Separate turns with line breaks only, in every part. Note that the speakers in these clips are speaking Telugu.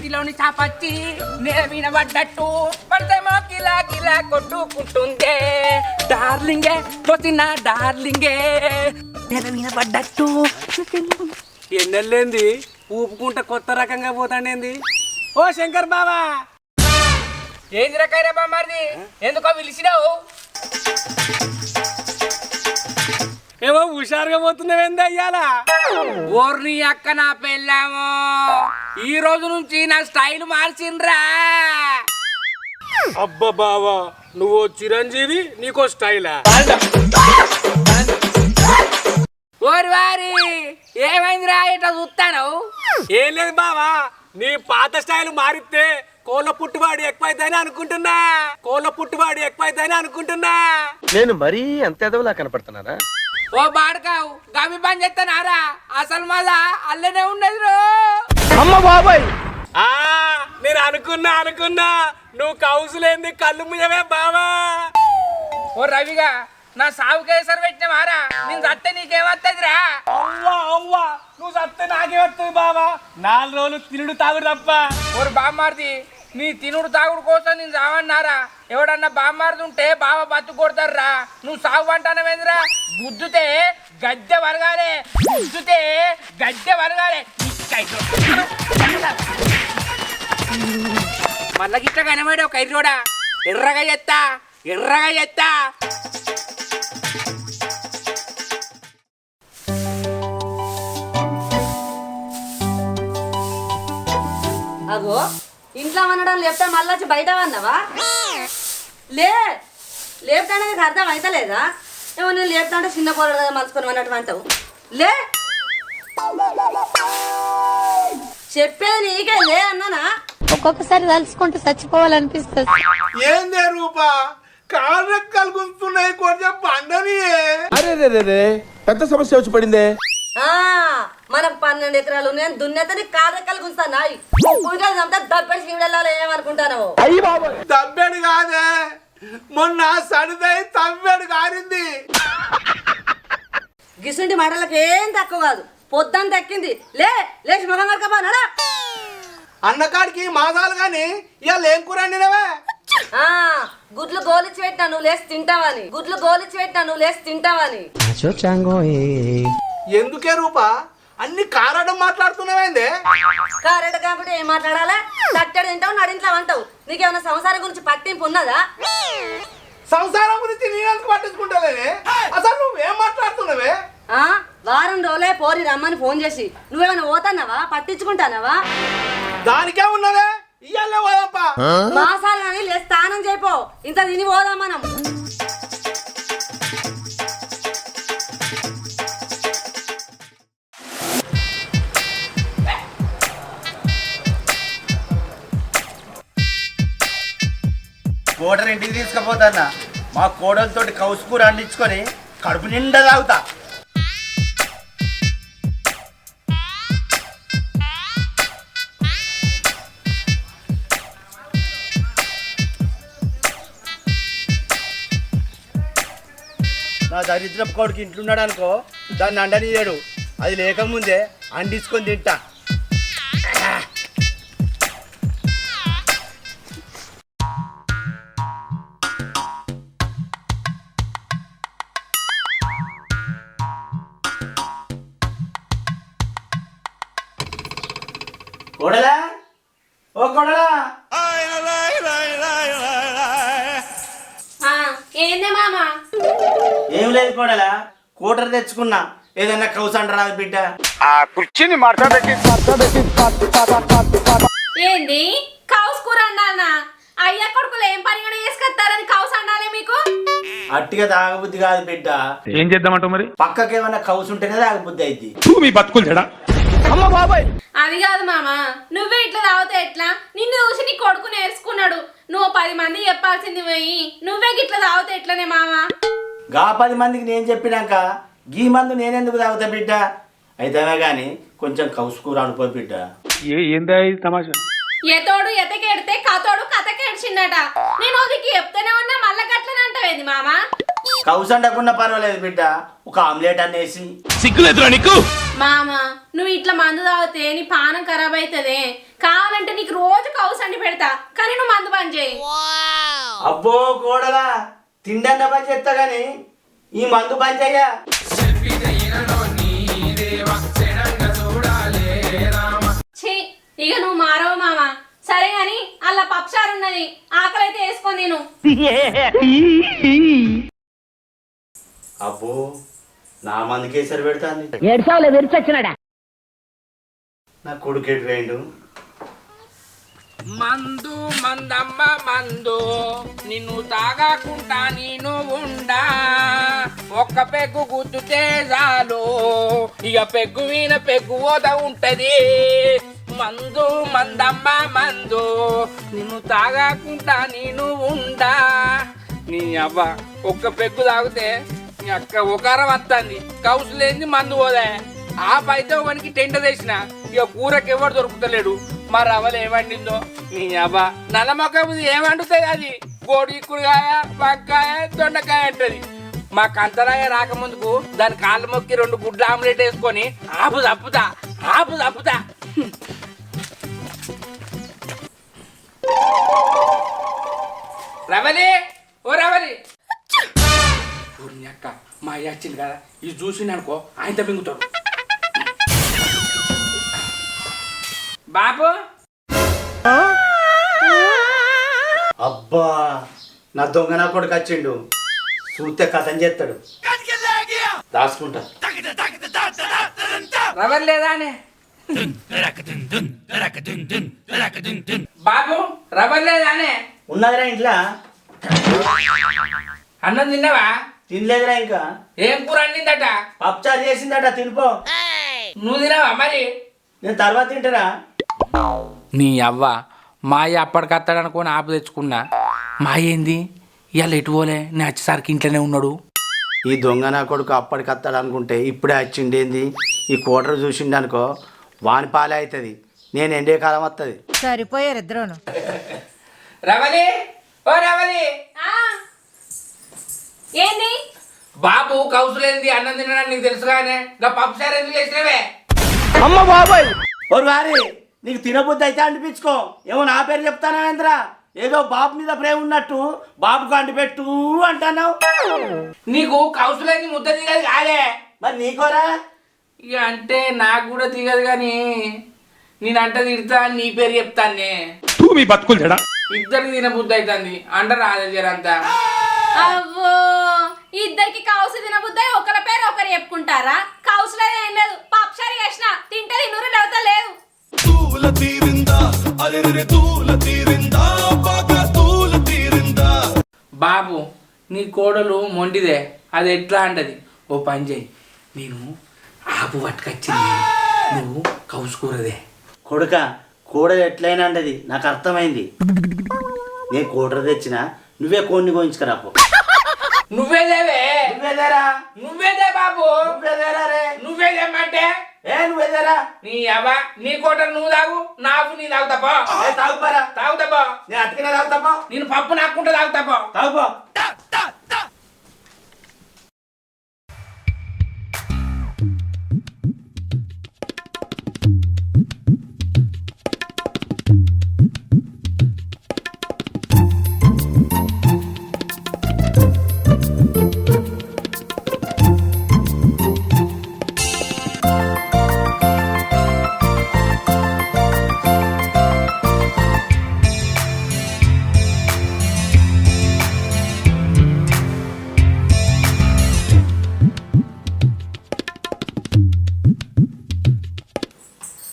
పచ్చిలోని చాపచ్చి నేల వినబడ్డట్టు పడితేమో కిలా కిలా కొట్టుకుంటుందే డార్లింగే పోసిన డార్లింగే నేల వినబడ్డట్టు
ఎన్నెళ్ళేంది ఊపుకుంటా కొత్త రకంగా పోతాండేంది ఓ శంకర్ బావా
ఏంది రకాయరా బామ్మారిది ఎందుకో పిలిచినావు
ఏమో హుషారుగా పోతున్నావేంది అయ్యాలా
ఓర్ని అక్క నా పెళ్ళాము ఈ రోజు నుంచి నా స్టైల్ మార్చిండ్రా
అబ్బా బావా నువ్వు చిరంజీవి నీకో స్టైలా
ఓరి వారి ఏమైందిరా ఇట్లా చూస్తాను
ఏం లేదు బావా నీ పాత స్టైల్ మారితే కోళ్ళ పుట్టుబాడు ఎక్కువైతేనే అనుకుంటున్నా
నేను మరీ అంత ఎదవలా కనపడుతున్నారా?
ఓ బాడకావు గమి పని చేస్తానారా అసలు మళ్ళా అల్లనే ఉన్నది రో
అమ్మ బాబాయ్
ఆ నేను అనుకున్నా నువ్వు కౌసులేంది కళ్ళు ముయ్యవే బావా
ఓ రవిగా నా సాగు కేసరి పెట్టినవారా నేను చస్తే నీకేమత్తదిరా
అవ్వా నువ్వు సత్తే నాకే వస్తుంది బావా 4 రోజులు తినుడు తాగుడు తప్ప
ఓరు బామ్మారిది నీ తినుడు తాగుడు కోసం నేను సావన్నారా ఎవడన్నా బామ్మారిది ఉంటే బావ బతు కొడతారా నువ్వు సాగు అంటానవేంద్రా గుద్దుతే గద్దె వరగాలే మళ్ళా గిట్ట కనబడి ఒక ఇర్రోడా ఎర్రగా చెత్తా
అగో ఇంట్లో అనడం లేపితే మళ్ళీ వచ్చి బయట అన్నావా లేపుతానే నీకు అర్థం అవుతలేదా ఏమో నేను లేపుతాంటే చిన్న పొరలు మలుచుకొని అన్నట్టు అంటావు లే చెప్పేది నీకే లే అన్నానా
ఒక్కొక్కసారి తలుచుకుంటూ చచ్చిపోవాలనిపిస్తుంది.
ఏందే రూపా కాళ్ళెక్కలు గుంతున్నాయి కొంచెం పండని
అరే రే పెద్ద సమస్య వచ్చి పడిందే.
మనకు 12 ఎకరాలు నేను దున్నెతని కారెక్కలు గుంస్తాను నాయి పూజంతా దబ్బడి సీడల్లో ఏమనుకుంటాను
తవ్వాడు కాదే మొన్న సడిదై తవ్వాడు కారింది
గిసుంటి మాటలకు ఏం తక్కువ కాదు పొద్దున్న దక్కింది లేచి మొగం కడకపోనాడా
అన్నకాడికి మాసాలు గాని ఇవాళ ఏం కూర వండినవే
గుడ్లు గోలిచ్చి పెట్టినా నువ్వు లేచి తింటావని
ఎందుకే రూపా అన్ని కారడం మాట్లాడుతున్నావేందే
కారెట కాబట్టి ఏం మాట్లాడాలా తట్టడి తింటావు నడింట్లో అంటావు నీకేమైనా సంసారం గురించి పట్టింపు ఉన్నదా
సంసారం గురించి నేనెందుకు పట్టించుకుంటలేనే అసలు నువ్వేం మాట్లాడుతున్నావే
వారం రోజులే పోరి రమ్మని ఫోన్ చేసి నువ్వేమైనా పోతాన్నావా పట్టించుకుంటానావా
దానికే ఉన్నదే ఇయ్యాలే పోదప్పా
మాసాలు కానీ లే స్నానం చేయిపో ఇంత తిని పోదాం మనం
కోడలు ఇంటికి తీసుకుపోతానా మా కోడలతోటి కౌసుకూర అండించుకొని కడుపు నిండా తాగుతా నా దరిద్రపు కొడుకు ఇంట్లున్నాడు అనుకో దాన్ని అండనీయడు అది లేకముందే అండించుకొని తింటా కోడలా ఓ కోడలా
ఏందే మామా
ఏం లేదు కోడలా కూటర్ తెచ్చుకున్నా ఏదన్నా కౌసంటరా బిడ్డ
ఏంది కౌస్ కూర అన్నానా అయ్యా కొడుకులు ఏం పరిగణ చేసుకొస్తారని కౌస్ అన్నాలే మీకు
అట్టిగా తాగబుద్ధి కాదు బిడ్డ
ఏం చేద్దామంటావు మరి
పక్కకి ఏమన్నా కౌసు ఉంటేనే తాగబుద్ధి అయింది
మీ బతుకులు చెడా
అమ్మ బాబాయ్
అది కాదు మామా నువ్వే ఇట్లా తాగితే ఎట్లా నిన్ను చూసి నీ కొడుకు నేర్చుకున్నాడు నువ్వు 10 మంది చెప్పాల్సింది పోయి నువ్వే గిట్లా తాగితే ఎట్లనే మామా
గా 10 మందికి నేను చెప్పినాక గీ మందు నేనెందుకు తాగుతా బిడ్డ అయితేనే గాని కొంచెం కౌసుకూర అనుకో బిడ్డ
ఏందా తమాషా
ఎతోడు ఎతకెడితే కతోడు కథకెడిచిండట నేను నీకు చెప్తూనే ఉన్నా మళ్ళా గట్లనే అంటావేంది మామా
కౌసు అంటకున్నా పర్వాలేదు బిడ్డ, ఒక ఆమ్లెట్ అన్నేసి.
మామ నువ్వు ఇట్లా మందు తాగితే నీ పానం ఖరాబ్ అవుతుంది. కావాలంటే నీకు రోజు కౌసు అండి పెడతా, కానీ నువ్వు మందు బంద్ చేయి.
అబ్బో కోడలా, తిండన్న పని చేస్తా గాని ఈ మందు పని చెయ్యా.
ఛీ, ఇక నువ్వు మారవు మామ. సరే గాని అలా పప్పుచారు ఉన్నది, ఆకలి అయితే వేసుకొని నేను.
అబ్బో నా మంది కేసరి పెడతాంది. నా కొడుకేటు వేయండు.
మందు మందమ్మ మందు నిన్ను తాగాకుంటా నేను ఉండా. ఒక్క పెగ్గు గుద్దుతే చాలు, ఇక పెగ్గు వీణ పెగ్గు ఓద ఉంటది. మందు మందమ్మ మందు నిన్ను తాగాకుంటా నేను ఉండా. నీ అవ్వ ఒక్క పెగ్గు తాగితే నీ అక్క ఒకరం వస్తుంది. కౌసు లేని మందు పోదే. ఆ పైతే వానికి టెంట తెసిన, ఇక కూరకి ఎవరు దొరుకుతలేడు. మరి అవలు ఏమండిందో నీ అబ్బా. నల్లమొక్క ఏమండుతుంది అది? కోడి కూరగాయ, వంకాయ, దొండకాయ అంటది. మా కంతరాయ రాకముందుకు దాని కాళ్ళ మొక్కి 2 గుడ్ల ఆమ్లెట్ వేసుకొని ఆపు తప్పుతా ఆపు తప్పుతా. రవలి ఓ రవలి, ఊరిని అక్క మా అయ్య వచ్చింది కదా, ఇది చూసిండనుకో ఆయనతో మింగుతాడు. బాబు
అబ్బా నా దొంగ నా కొడుకు వచ్చిండు, చూస్తే కథం చేస్తాడు. దాచుకుంటా.
రవలి లేదా అని బాబు, రవలి లేదా అని
ఉన్నదిరా ఇంట్లో?
అన్నం తిన్నావా?
తినలేదురా ఇంకా.
ఏం కూర వండిందట?
పప్పుచారు చేసిందట, తినిపో.
నువ్వు తినవా మరి?
నేను తర్వాత తింటారా.
నీ అవ్వ మాయ అప్పటికత్తాడు అనుకొని ఆపు తెచ్చుకున్నా. మాయ ఏంది ఇవాళ ఎటు పోలే? నేను వచ్చేసరికి ఇంట్లోనే ఉన్నాడు.
ఈ దొంగ నా కొడుకు అప్పటికత్తాడు అనుకుంటే ఇప్పుడే వచ్చిండేంది. ఈ కోటరు చూసిండు అనుకో వాని పాలే అవుతుంది, నేను ఎండే కాలం వస్తుంది.
సరిపోయారు ఇద్దరును.
రవలి ఓ రవలి,
ఆ, ఏంది?
బాబు కౌసులేంది అన్నం తినడానికి నీకు తెలుసుగానే. ఇంకా పప్పు సార్ ఎందుకు చేసినవే?
అమ్మ బాబాయ్,
ఓరు వారి నీకు తినబుద్ధి అయితే అనిపించుకో. ఏమో నా పేరు చెప్తానేంద్రా, ఏదో బాబు మీద ప్రేమ ఉన్నట్టు బాబుకు అంటిపెట్టు అంటున్నావు.
నీకు కౌసులేంది ముద్ద దిగదు కాదే.
మరి నీకోరా?
ఇక అంటే నాకు కూడా దిగదు కానీ నేనంట తిడతా నీ పేరు చెప్తానే. ఇద్దరికి తిన బుద్ధి అవుతుంది అంటారు ఆదే జరంతా.
అవ్వో, ఇద్దరికి కౌసు తినబుద్దాయి ఒకరి పేరు ఒకరు చెప్పుకుంటారా? కౌసు లేదు ఏం లేదు, పప్పుచారు చేసిన తింటే తిన్నూరు లేవుతా లేదు.
బాబు నీ కోడలు మొండిదే, అది ఎట్లా అంటది. ఓ పని చేయి, నేను ఆపు పట్టుకొచ్చింది, నువ్వు కౌసుకూరదే.
కొడుక కూడలు ఎట్లయినా అంటది, నాకు అర్థమైంది. నేను కూడరు తెచ్చిన, నువ్వే కోడిని కోయించుకురాపో.
నువ్వేదేవే?
నువ్వేదేరా?
నువ్వేదే బాబు,
నువ్వేదేరా రే?
నువ్వేదేమంటే
నువ్వేదేరా?
నీ అవ్వ నీ కోట నువ్వు తాగు, నాకు నీ తాగుతాపో.
తాగుపారా?
తాగుతాపో.
నేను అట్టుకునే తాగుతాపో.
నేను పప్పు నాకుంటా తాగుతాపో.
తాగుపో.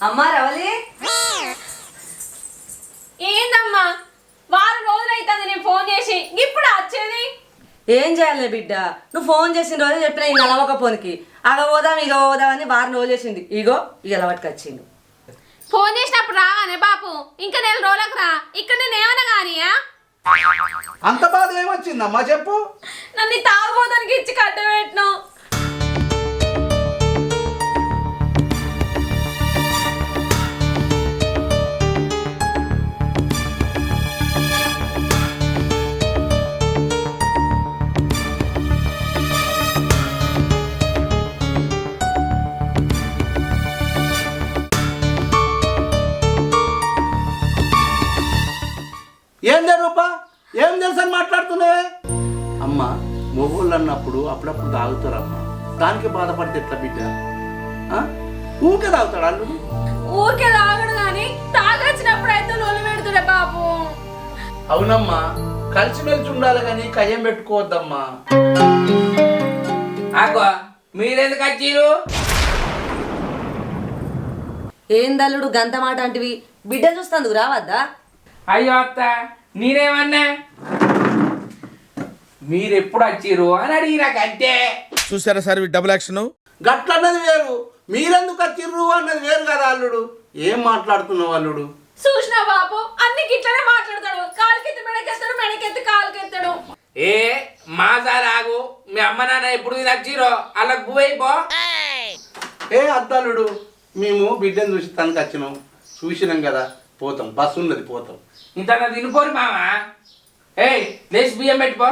అమ్మా రవలి,
ఏందమ్మా వారం రోజులు అవుతుంది నేను ఫోన్ చేసి, ఇప్పుడు వచ్చేది?
ఏం చేయాలి బిడ్డ? నువ్వు ఫోన్ చేసిన రోజే చెప్పిన ఈ నలవక పోనికి అగ పోదాం ఇగ పోదాం అని వారం రోజులు చేసింది. ఇగో ఇక పట్టుకొచ్చిండు.
ఫోన్ చేసినప్పుడు రావానే బాపు, ఇంకా 4 రోజులకు రా. ఇక్కడ నేను ఏమన్నా కానీయా?
అంత బాధ ఏమొచ్చిందమ్మా చెప్పు.
నన్ను తాగుబోతానికి ఇచ్చి కట్టబెట్టినావు.
మాట్లాడుతున్నావే అమ్మ మొగోళ్ళు అన్నప్పుడు అప్పుడప్పుడు తాగుతారమ్మా దానికి బాధపడితే ఎట్లా బిడ్డ ఆ? ఊకే తాగుతాడు అల్లుడు
ఊరికే తాగడు కానీ తాగొచ్చినప్పుడు అయితే నొలి పెడుతుడే బాబు.
అవునమ్మా కలిసిమెలిసి ఉండాలి కానీ కయ్యం పెట్టుకోవద్దమ్మా
ఆగో మీరెందుకు వచ్చిర్రు?
ఏందల్లుడు గంత మాట అంటివి? బిడ్డ చూస్తాందుకు రావద్దా?
అయ్యో అత్త నేనేమన్నా మీరెప్పుడు వచ్చిర్రు అని అడిగినాక అంతే.
చూసారా సార్ డబుల్ యాక్షన్.
గట్లన్నది వేరు మీరెందుకు వచ్చిర్రు అన్నది వేరు కదా అల్లుడు. ఏం మాట్లాడుతున్నావు అల్లుడు?
చూసినా బాబు అన్ని గిట్లనే మాట్లాడతాడు. కాలుకెత్తి మెడకెత్తాడు, మెడకెత్తి కాలుకెత్తాడు.
ఏ మాసారాగు మీ అమ్మ నాన్న ఎప్పుడు నచ్చిరో అలా గువైపో.
ఏ అద్దల్లుడు మేము బిడ్డను చూసి తనకు వచ్చినాం చూసినాం కదా పోతాం బస్సు ఉన్నది పోతాం.
ఇంత తినుకోరు మామ. ఏయ్ లేచి బియ్యం పెట్టుకో.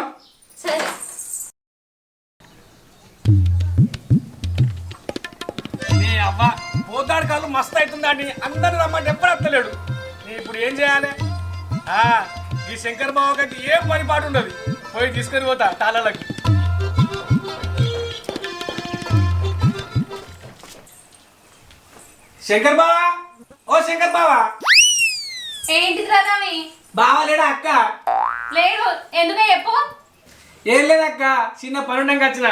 సరే
నీ అవ్వ పోతాడు కాళ్ళు మస్తు అవుతుందండి. అందరూ రమ్మంటే ఎప్పుడు వస్తలేడు. నేను ఇప్పుడు ఏం చేయాలి? ఈ శంకర్ బావ కంటే ఏం పని పాటు ఉండదు. పోయి తీసుకొని పోతా తాళాలకి. శంకర్ బావా, ఓ శంకర్ బావా.
ఏంటిది రవి?
బావా లేడా అక్క?
లేడు. ఎందుకే చెప్పు.
ఏం లేదక్క, చిన్న పనుండంగా వచ్చిన.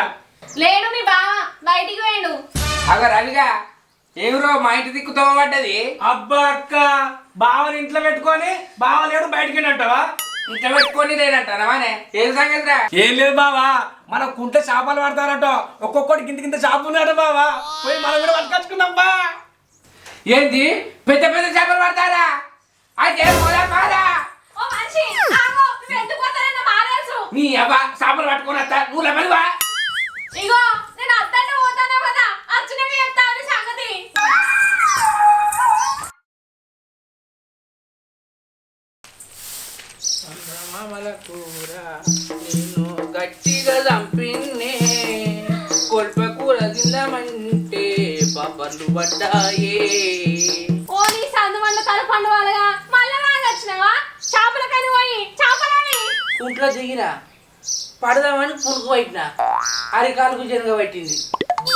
లేడు మీ బావ, బయటికి పోయాడు.
అగ రవిగా ఎవరో మా ఇంటి దిక్కుతో పడ్డది.
అబ్బా అక్క, బావని ఇంట్లో పెట్టుకొని బావ లేడు బయటికి అంటావా?
ఇంట్లో పెట్టుకొని లేదంటానవానే ఏం సంగతిరా?
ఏం లేదు బావా, మన కుంట చేపలు పడతారట. ఒక్కొక్కటి గింత గింత చేప ఉన్నాడు బావా. పోయి మనం కూడా పట్టుకొచ్చుకున్నాం బా.
ఏంది పెద్ద పెద్ద చేపలు పడతారా? అయితే పోరా మారా.
ఓ మనిషి ఆగు, నువ్వు ఎందుకు పోతానన్నా మానేసు.
నీ అవ్వ చేపలు పట్టుకొని వస్తా నువ్వు లెమలివా.
ఇగో నేను అద్దంటే పోతాను కదా, అచ్చినవి చెప్తాను సంగతి.
కూర నిన్ను గట్టిగా చంపిన్నే కొల్ప కూర తిందామంటే బబ్బర్లు పడ్డాయే.
ఓ నీ సందు వంట తలపండు వాళ్ళగా మళ్ళా వచ్చినావా? చేపలకని పోయి చేపలని
కుంట్లో దిగిన పడదామని పురుగు పట్టిన అరికాలకు జనగ పట్టింది.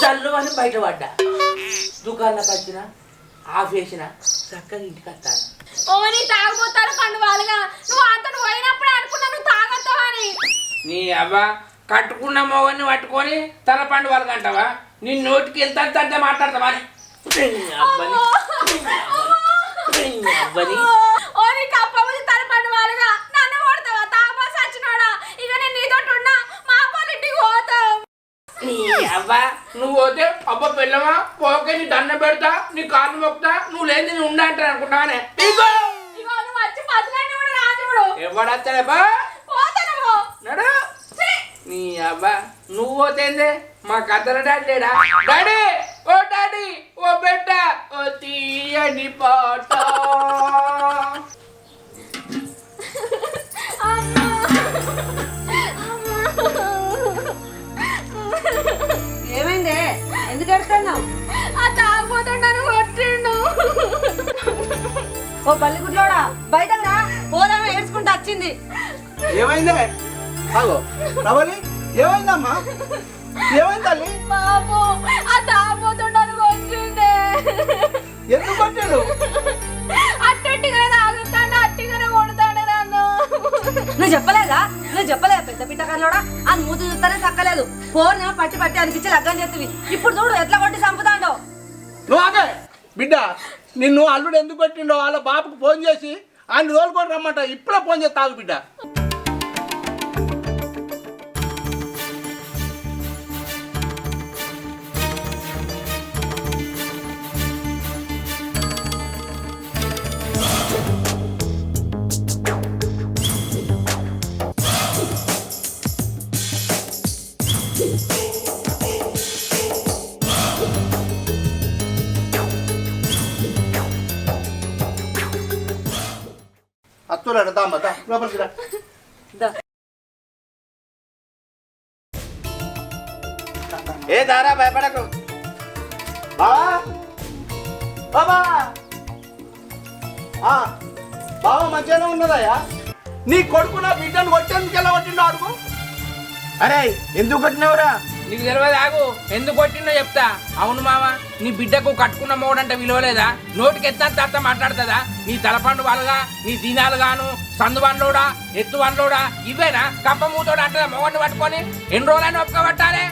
చల్లు అని బయటపడ్డా. దుకాణంలోకి వచ్చిన ఆఫ్ చేసిన చక్కగా ఇంటికి వస్తాను.
ఓ నీ తాగుపోతారు పండు వాళ్ళగా. నువ్వు అంతను పోయినప్పుడు అనుకున్నా నువ్వు తాగొద్దావని.
నీ అవ్వ కట్టుకున్న మొగన్ని పట్టుకొని తల పండు వాళ్ళకి అంటావా? నీ నోటికి ఎంత అంత మాట్లాడతావా?
ఓ నీ కప్పముది తల పండు వాళ్ళగా నన్ను కొడతావా? తాగబోసి వచ్చినోడా? ఇక నేను నీతో ఉన్నా మా ఇంటికి పోతావు.
నీ అవ్వ నువ్వు పోతే అబ్బ పిల్లవా పోకే నీ దండ పెడతా నీ కాళ్ళు మొక్తా నువ్వు లేని నేను ఉండా అంటాను అనుకుంటానే.
ఇగో నువ్వు వచ్చి పదులన్నీ కూడా రాజుడు
ఎవడత్తాడబ్బా
పోతాను
నడు. నీ అబ్బా నువ్వు పోతేందే మా కథల డాడీ లేడా? డాడీ ఓ డాడీ ఓ బిడ్డ ఓ తీయని పాట.
ఏమైందే? ఎందుకు ఎడుతున్నావు?
ఆ తాగిపోతుండను కొట్టిండు.
ఓ పల్లిగుడ్లోడా బయటకు రా, పోదామా ఏడ్చుకుంటూ వచ్చింది.
ఏమైందే? అగో రవలి ఏమైందమ్మా? ఏమైంది తల్లి?
బాబు ఆ తాగిపోతుండను కొట్టిండే.
ఎందుకు కొట్టాడు?
అట్టగానే తాగుతాడు, అట్టిగానే కొడతాడు నన్ను.
నువ్వు చెప్పలేదా? పెద్ద పిట్టకల్లోడా ఆ మూతి చూస్తానే చక్కలేదు. ఫోన్ పట్టి పట్టి అనిపించి లగ్గం చేస్తుంది. ఇప్పుడు చూడు ఎట్లా కొట్టి చంపుతాడో.
నువ్వు ఆగే బిడ్డ. నిన్ను అల్లుడు ఎందుకు పెట్టిండో వాళ్ళ బాబుకు ఫోన్ చేసి ఆయన తోలుకొని రమ్మంట. ఇప్పుడే ఫోన్ చేసి తాగు బిడ్డ. అత్తురాడు దామ్మా లోపలికి రా.
ఏ దారా భయపడకు.
బావా బావా బావ మంచిగానే ఉన్నదయ్యా. నీ కొడుకు నా బిడ్డను కొట్టేందుకు ఎలా కొట్టిండో అడుగు.
అరే ఎందుకు కొట్టినవురా?
నీకు తెలియదు ఆగు, ఎందుకు కొట్టిందో చెప్తా. అవును మామ, నీ బిడ్డకు కట్టుకున్న మోడంటే విలువలేదా? నోటికి ఎత్త మాట్లాడుతుందా? నీ తలపండు వాళ్ళగా, నీ దినాలు గాను, సందు వన్లోడా, ఎత్తు వన్లోడా, ఇవేనా కప్ప మూతోడు అంటదా మొగన్ని పట్టుకొని? ఎన్ని రోజులైనా ఒప్పుక పట్టాలి?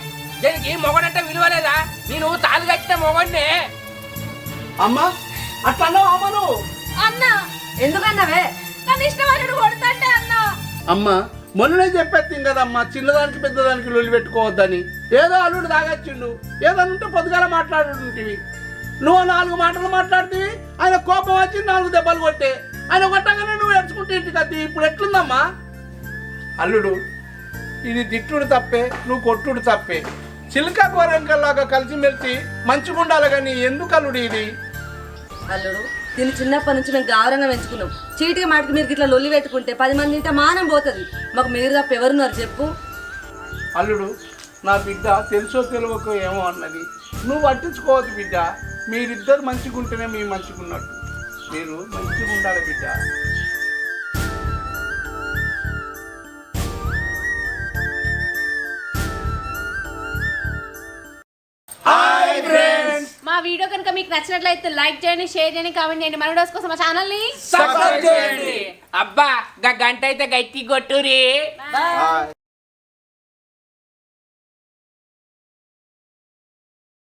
దీనికి మొగడంటే విలువలేదా? నేను తాళి కట్టిన మొగన్నే.
అమ్మా అట్లా అన్నావు అమ్మ నువ్వు?
అన్న
ఎందుకన్నావే?
నన్ను ఇష్టపడ్డాడు కొడతాంటే అన్న.
అమ్మ మొన్ననే చెప్పేస్తాం కదమ్మా, చిన్నదానికి పెద్దదానికి లొల్లి పెట్టుకోవద్దని. ఏదో అల్లుడు తాగొచ్చిండు, ఏదైనా ఉంటే పొద్దుగాల మాట్లాడుతుంటివి. నువ్వు 4 మాటలు మాట్లాడుతీవి, ఆయన కోపం వచ్చి 4 దెబ్బలు కొట్టే. ఆయన కొట్టగానే నువ్వు ఏడ్చుకుంటే ఇంటికి అద్ది. ఇప్పుడు ఎట్లుందమ్మా? అల్లుడు, ఇది తిట్టుడు తప్పే, నువ్వు కొట్టుడు తప్పే. చిలుక కోరంకల్లాగా కలిసిమెలిసి మంచిగా ఉండాలి కానీ ఎందుకు అల్లుడు ఇది?
అల్లుడు, దీన్ని చిన్నప్పటి నుంచి మేము గౌరవంగా పెంచుకున్నాం. చీటికి మాటికి మీరు ఇట్లా లొల్లి పెట్టుకుంటే 10 మంది ఇంత మానం పోతుంది. మాకు మీరు తప్ప ఎవరున్నారు చెప్పు?
అల్లుడు, నా బిడ్డ తెలుసో తెలియకో ఏమో అన్నది, నువ్వు పట్టించుకోవద్దు బిడ్డ. మీరిద్దరు మంచిగా ఉంటేనే మేము మంచిగా ఉన్నట్టు. మీరు మంచిగా ఉండాలి బిడ్డ.
మా వీడియో కనుక మీకు నచ్చినట్లయితే లైక్ చేయండి, షేర్ చేయండి, కామెంట్ చేయండి. మన వీడియోస్ కోసం మా ఛానల్ని
సబ్స్క్రైబ్ చేయండి. అబ్బా గంట అయితే గట్టి కొట్టురి.
బాయ్.